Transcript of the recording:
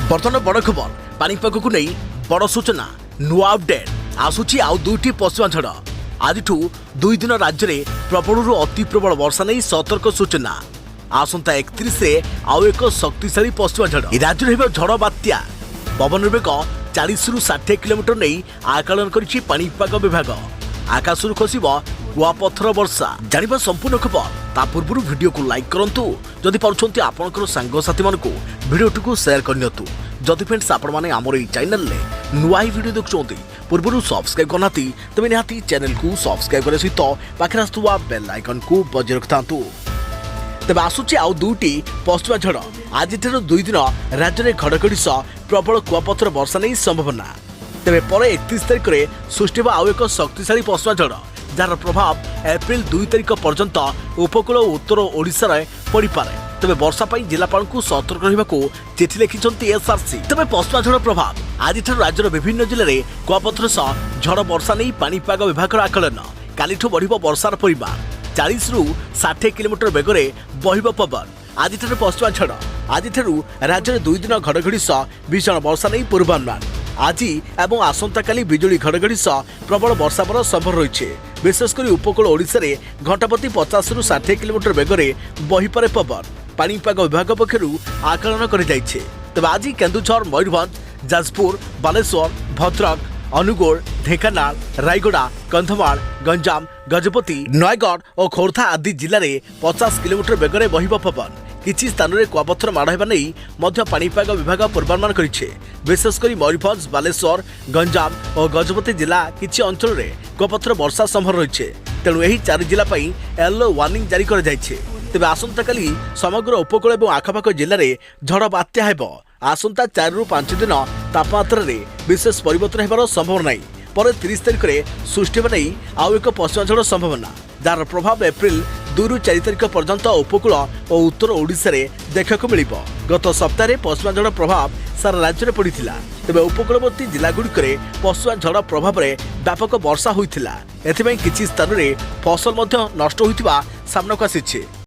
बर्तमान बड़ खबर पानीपाग को नहीं बड़ सूचना नुआ अपडेट आसूची आउ दुईटी पश्चिमा झड़ आज 2 दिन राज्य में प्रबल अति प्रबल वर्षा नहीं सतर्क सूचना आसंता 31 रे आउ एक शक्तिशाली पश्चिमा झड़ राज्य में झड़ बात्या पवन वेग 40 रु 60 किलोमीटर नहीं आकलन करिछि पानीपाग विभाग आकाशरू खसब कुआपथर वर्षा जानिबा संपूर्ण खबर ता पूर्व वीडियो को लाइक करंतु जदि पारुछंती आपनकर सांगसाथी मानकु वीडियो को शेयर करनियतु जदि फ्रेंड्स आपण माने हमर ई चैनल ले नुआ ही वीडियो देखछंती पूर्व सब्सक्राइब करनाती तबे निहाती चैनल को सब्सक्राइब करे सहित पाखरे आस्तुवा बेल आइकन को बजाय रखतांतु तबे आसुची आउ दुटी पश्चिमा झड़ आज 2 दिन राज्य में घड़घड़ी सह प्रबल कुआपथर वर्षा नहीं संभावना तेरे पर 31 तारिख में सृष्टि आउ एक शक्तिशाली पश्चिमा झड़ जार प्रभाव एप्रिल 2 तारिख पर्यंत उपकूल और उत्तर ओडिशा रे पड़ी पारे तबे वर्षा पाई जिलापाल को सतर्क रहिबाकू चिठी लिखिछंती एसआरसी तबे पश्चिमा झड़ प्रभाव आज राज्यर विभिन्न जिले में कुआपथर सह झड़ वर्षा नहीं पानीपाग विभाग आकलन कालीठू बढ़िबो वर्षार परिमाण 40 रु 60 किलोमीटर बेगरे बहिब पवन आज पश्चिमा झड़ आज राज्य में 2 दिन घड़घड़ी सह भीषण वर्षा नहीं पूर्वानुमान आज एवं आसंता काली बिजुली घड़घड़ी सह प्रबल वर्षा पर संभव रही विशेषकर उपकूल ओडिशा रे घंटाप्रति 50 रु 60 किलोमीटर बेगरे बहिपारे पवन पानीपाग विभाग पक्षरु आकलन कर तेज आज केन्दुझर मयूरभंज जाजपुर बालेश्वर भद्रक अनुगोल ढेंकानाल रायगड़ा कंधमाल गंजाम गजपति नयगढ़ और खोर्धा आदि जिले में 50 किलोमीटर बेगरे बहिब पवन किछि स्थान में कुआपथर माड़ होगा नहीं पानीपाग विभाग पूर्वानुमान करिछे विशेषकर मयूरभंज बालेश्वर गंजाम और गजपति जिला किछि अंचल में कुआपथर वर्षा संभव रही तेणु यही 4 जिला येलो वार्निंग जारी कर जाइछे तेबे आसंता काली समग्र उपकूल और आखपाख जिले में झड़ बात्या हेबो आसंता 4 रु 5 दिन तापमात्रा रे विशेष परिवर्तन हेबार संभावना नहीं पर 30 तारिख में सृष्टि नहीं आउ एक पश्चिमा झड़ संभावना जार प्रभाव एप्रिल 2 रु 4 तारिख पर्यंत उपकूल और उत्तर ओडिशा रे देखा मिलिबो गत सप्ताह पश्चिमा झड़ प्रभाव सारा राज्य में पड़ता तेज उपकूलवर्ती जिलागुड़िक पश्चिमा झड़ प्रभाव में व्यापक वर्षा होता एथिपाई किछि स्थान में फसल नष्ट होइतिबा सामनाକୁ आसीछि।